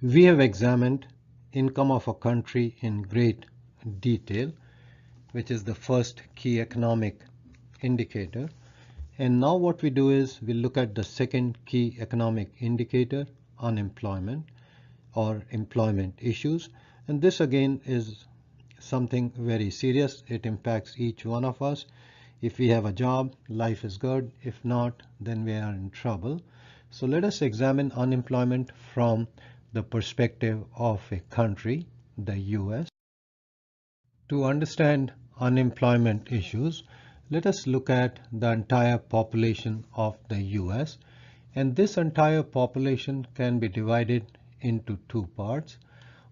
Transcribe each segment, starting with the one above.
We have examined income of a country in great detail, which is the first key economic indicator. And now what we do is we look at the second key economic indicator, unemployment or employment issues. And this again is something very serious. It impacts each one of us. If we have a job, life is good. If not, then we are in trouble. So let us examine unemployment from the perspective of a country, the US. To understand unemployment issues, let us look at the entire population of the US. And this entire population can be divided into two parts.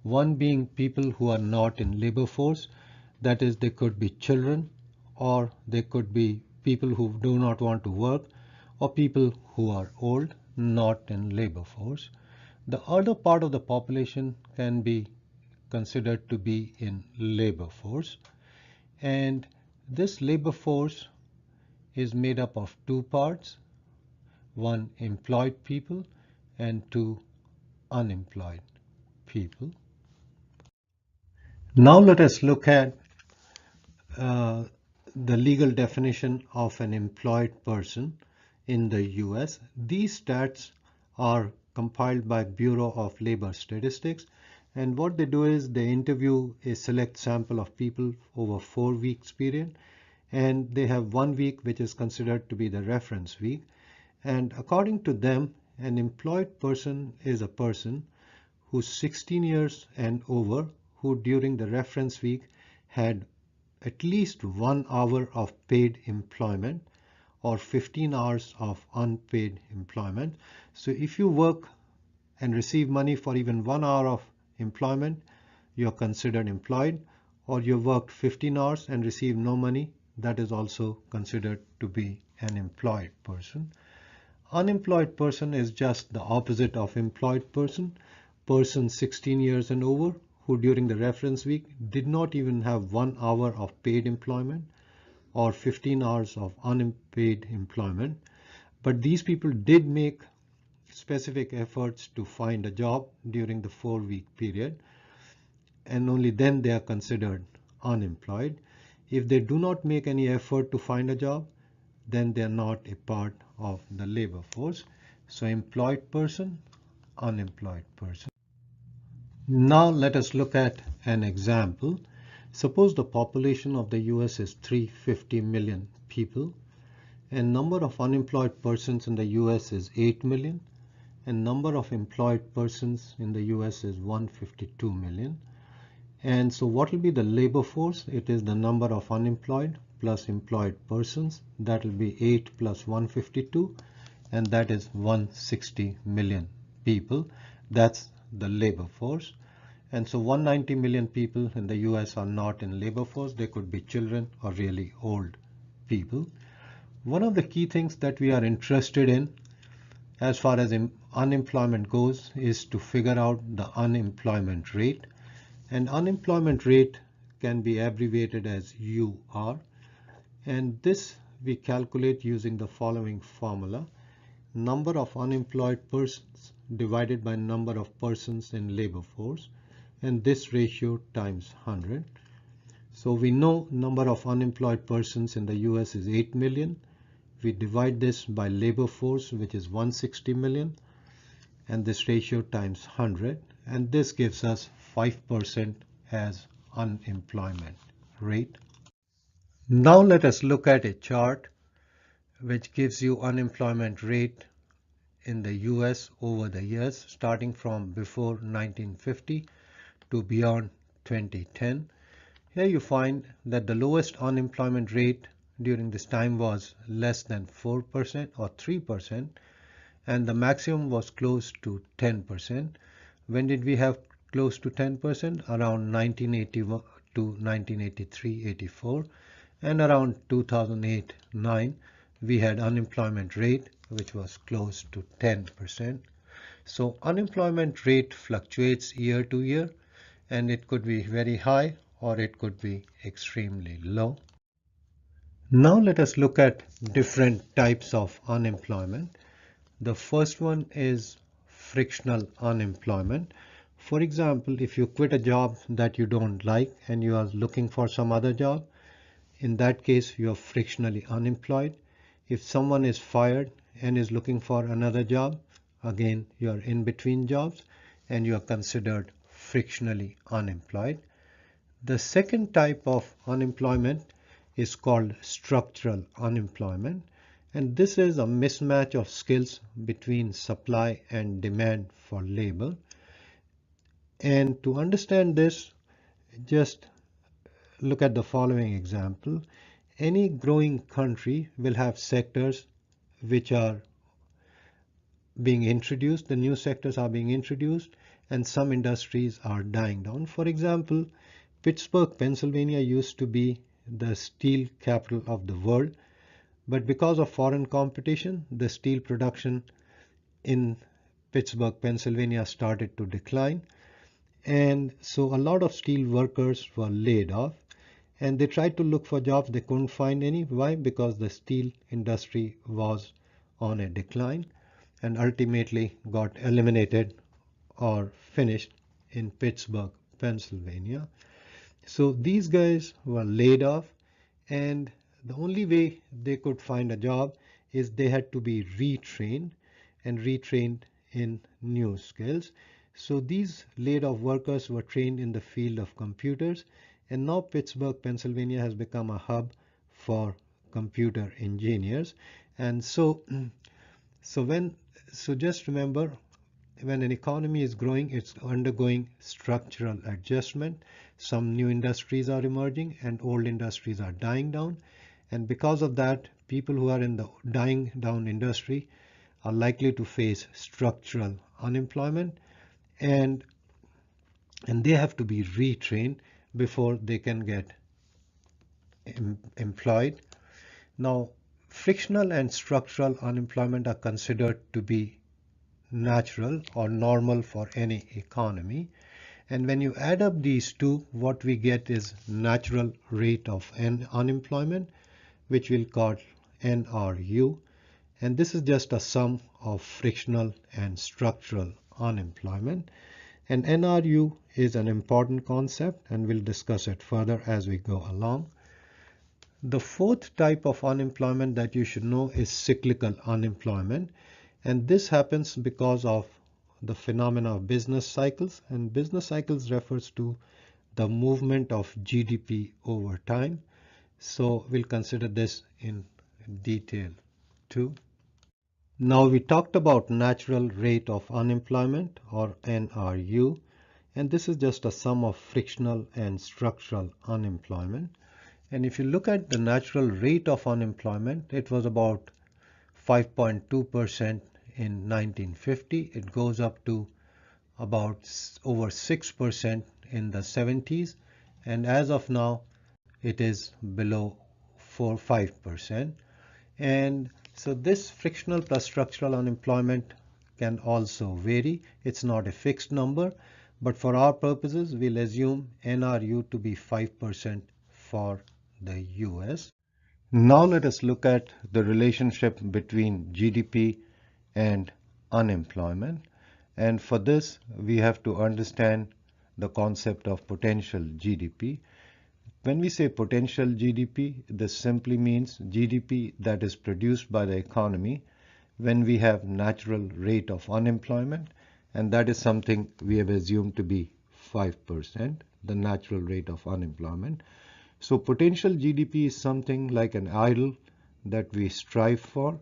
One being people who are not in labor force, that is, they could be children, or they could be people who do not want to work, or people who are old, not in labor force. The other part of the population can be considered to be in labor force, and this labor force is made up of two parts: one, employed people, and two, unemployed people. Now let us look at uh, the legal definition of an employed person in the US. These stats are compiled by Bureau of Labor Statistics, and what they do is they interview a select sample of people over 4 weeks period, and they have 1 week which is considered to be the reference week. And according to them, an employed person is a person who's 16 years and over, who during the reference week had at least 1 hour of paid employment or 15 hours of unpaid employment. So if you work and receive money for even 1 hour of employment, you're considered employed, or you worked 15 hours and received no money, that is also considered to be an employed person. Unemployed person is just the opposite of employed person. Person 16 years and over who during the reference week did not even have 1 hour of paid employment or 15 hours of unpaid employment. But these people did make specific efforts to find a job during the 4-week period, and only then they are considered unemployed. If they do not make any effort to find a job, then they are not a part of the labor force. So employed person, unemployed person. Now let us look at an example. Suppose the population of the US is 350 million people, and number of unemployed persons in the US is 8 million, and number of employed persons in the US is 152 million. And so what will be the labor force? It is the number of unemployed plus employed persons. That will be 8 plus 152, and that is 160 million people. That's the labor force. And so 190 million people in the US are not in labor force. They could be children or really old people. One of the key things that we are interested in as far as unemployment goes is to figure out the unemployment rate. And unemployment rate can be abbreviated as UR. And this we calculate using the following formula: number of unemployed persons divided by number of persons in labor force, and this ratio times 100. So we know number of unemployed persons in the US is 8 million. We divide this by labor force, which is 160 million, and this ratio times 100, and this gives us 5% as unemployment rate. Now let us look at a chart which gives you unemployment rate in the US over the years, starting from before 1950 to beyond 2010. Here you find that the lowest unemployment rate during this time was less than 4% or 3%, and the maximum was close to 10%. When did we have close to 10%? Around 1981 to 1983-84, and around 2008-9 we had unemployment rate which was close to 10%. So unemployment rate fluctuates year to year, and it could be very high or it could be extremely low. Now let us look at different types of unemployment. The first one is frictional unemployment. For example, if you quit a job that you don't like and you are looking for some other job, in that case you are frictionally unemployed. If someone is fired and is looking for another job, again you are in between jobs and you are considered frictionally unemployed. The second type of unemployment is called structural unemployment, and this is a mismatch of skills between supply and demand for labor. And to understand this, just look at the following example. Any growing country will have sectors which are being introduced, the new sectors are being introduced, and some industries are dying down. For example, Pittsburgh, Pennsylvania used to be the steel capital of the world, but because of foreign competition, the steel production in Pittsburgh, Pennsylvania started to decline. And so a lot of steel workers were laid off and they tried to look for jobs. They couldn't find any. Why? Because the steel industry was on a decline and ultimately got eliminated or finished in Pittsburgh, Pennsylvania. So these guys were laid off, and the only way they could find a job is they had to be retrained and retrained in new skills. So these laid off workers were trained in the field of computers, and now Pittsburgh, Pennsylvania has become a hub for computer engineers. And so so just remember, when an economy is growing, it's undergoing structural adjustment. Some new industries are emerging and old industries are dying down. And because of that, people who are in the dying down industry are likely to face structural unemployment, and they have to be retrained before they can get employed. Now, frictional and structural unemployment are considered to be natural or normal for any economy. And when you add up these two, what we get is natural rate of unemployment, which we'll call NRU. And this is just a sum of frictional and structural unemployment. And NRU is an important concept, and we'll discuss it further as we go along. The fourth type of unemployment that you should know is cyclical unemployment. And this happens because of the phenomena of business cycles. And business cycles refers to the movement of GDP over time. So we'll consider this in detail too. Now we talked about natural rate of unemployment, or NRU, and this is just a sum of frictional and structural unemployment. And if you look at the natural rate of unemployment, it was about 5.2% in 1950. It goes up to about over 6% in the 70s, and as of now it is below 5%. And so this frictional plus structural unemployment can also vary. It's not a fixed number, but for our purposes we'll assume NRU to be 5% for the US. Now let us look at the relationship between GDP and unemployment. And for this, we have to understand the concept of potential GDP. When we say potential GDP, this simply means GDP that is produced by the economy when we have natural rate of unemployment, and that is something we have assumed to be 5%, the natural rate of unemployment. So potential GDP is something like an ideal that we strive for,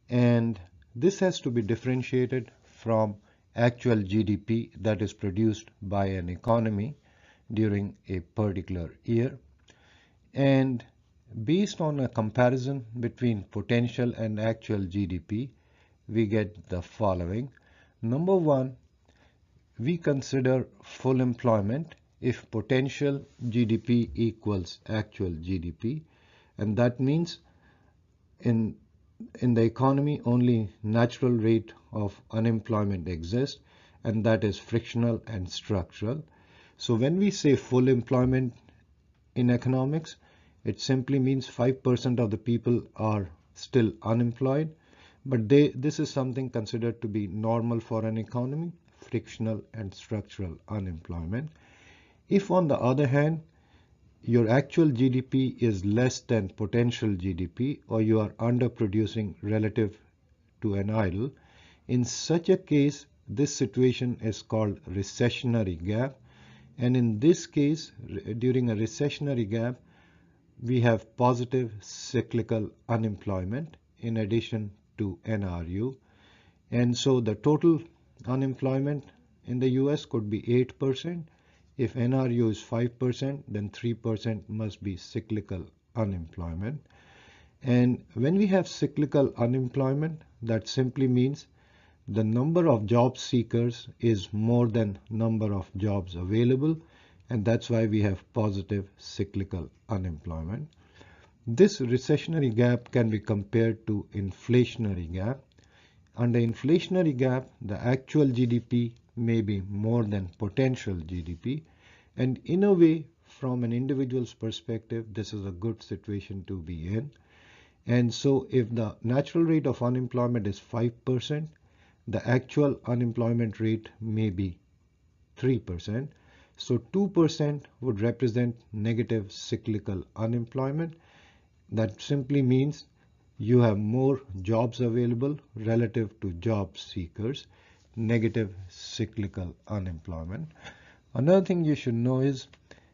and this has to be differentiated from actual GDP that is produced by an economy during a particular year. And based on a comparison between potential and actual GDP, we get the following. Number one, we consider full employment if potential GDP equals actual GDP, and that means in the economy only natural rate of unemployment exists, and that is frictional and structural. So when we say full employment in economics, it simply means 5% of the people are still unemployed, but this is something considered to be normal for an economy. frictional and structural unemployment. If, on the other hand, your actual GDP is less than potential GDP, or you are underproducing relative to an idle, in such a case, this situation is called recessionary gap. And in this case, during a recessionary gap, we have positive cyclical unemployment in addition to NRU. And so the total unemployment in the US could be 8%. If NRU is 5%, then 3% must be cyclical unemployment. And when we have cyclical unemployment, that simply means the number of job seekers is more than number of jobs available, and that's why we have positive cyclical unemployment. This recessionary gap can be compared to inflationary gap. Under inflationary gap, the actual GDP may be more than potential GDP, and in a way, from an individual's perspective, this is a good situation to be in. And so if the natural rate of unemployment is 5%, the actual unemployment rate may be 3%. So 2% would represent negative cyclical unemployment. That simply means you have more jobs available relative to job seekers, negative cyclical unemployment. Another thing you should know is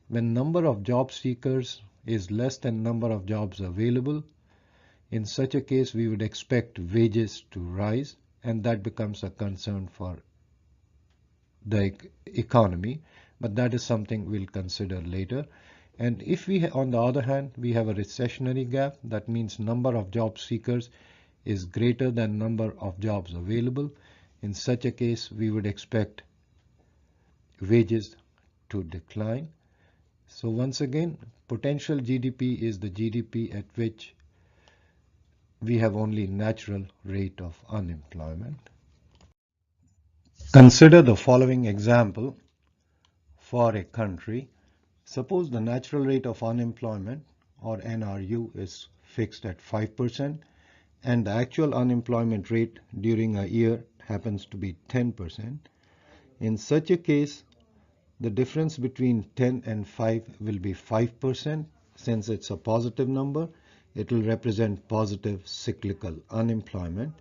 when number of job seekers is less than number of jobs available, in such a case we would expect wages to rise, and that becomes a concern for the economy, but that is something we'll consider later. And if we, on the other hand, we have a recessionary gap, that means number of job seekers is greater than number of jobs available. In such a case, we would expect wages to decline. So once again, potential GDP is the GDP at which we have only natural rate of unemployment. Consider the following example for a country. Suppose the natural rate of unemployment, or NRU, is fixed at 5% and the actual unemployment rate during a year happens to be 10%. In such a case, the difference between 10 and 5 will be 5%. Since it's a positive number, it will represent positive cyclical unemployment.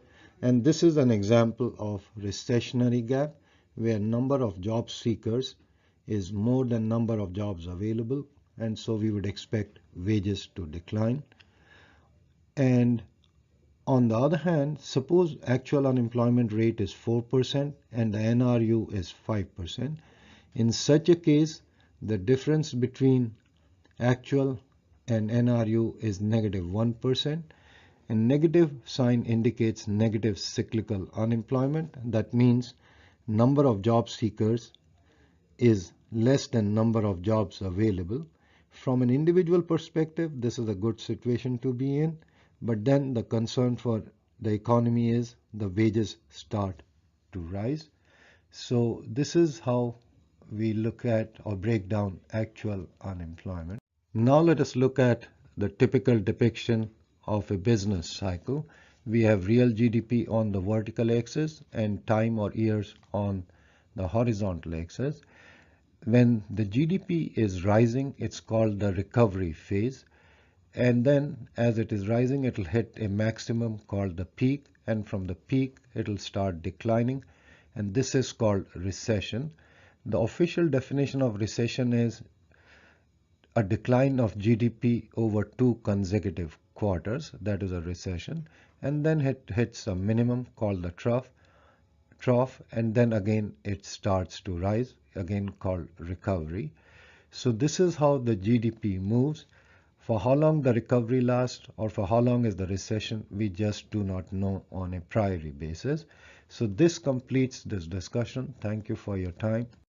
And this is an example of recessionary gap, where number of job seekers is more than number of jobs available, and so we would expect wages to decline. And on the other hand, suppose actual unemployment rate is 4% and the NRU is 5%. In such a case, the difference between actual and NRU is negative 1%. And negative sign indicates negative cyclical unemployment. That means number of job seekers is less than number of jobs available. From an individual perspective, this is a good situation to be in, but then the concern for the economy is the wages start to rise. So this is how we look at or break down actual unemployment. Now let us look at the typical depiction of a business cycle. We have real GDP on the vertical axis and time or years on the horizontal axis. When the GDP is rising, it's called the recovery phase. And then as it is rising, it will hit a maximum called the peak. And from the peak, it will start declining. And this is called recession. The official definition of recession is a decline of GDP over 2 consecutive quarters. That is a recession. And then it hits a minimum called the trough, and then again it starts to rise, again called recovery. So this is how the GDP moves. For how long the recovery lasts or for how long is the recession, we just do not know on a priori basis. So this completes this discussion. Thank you for your time.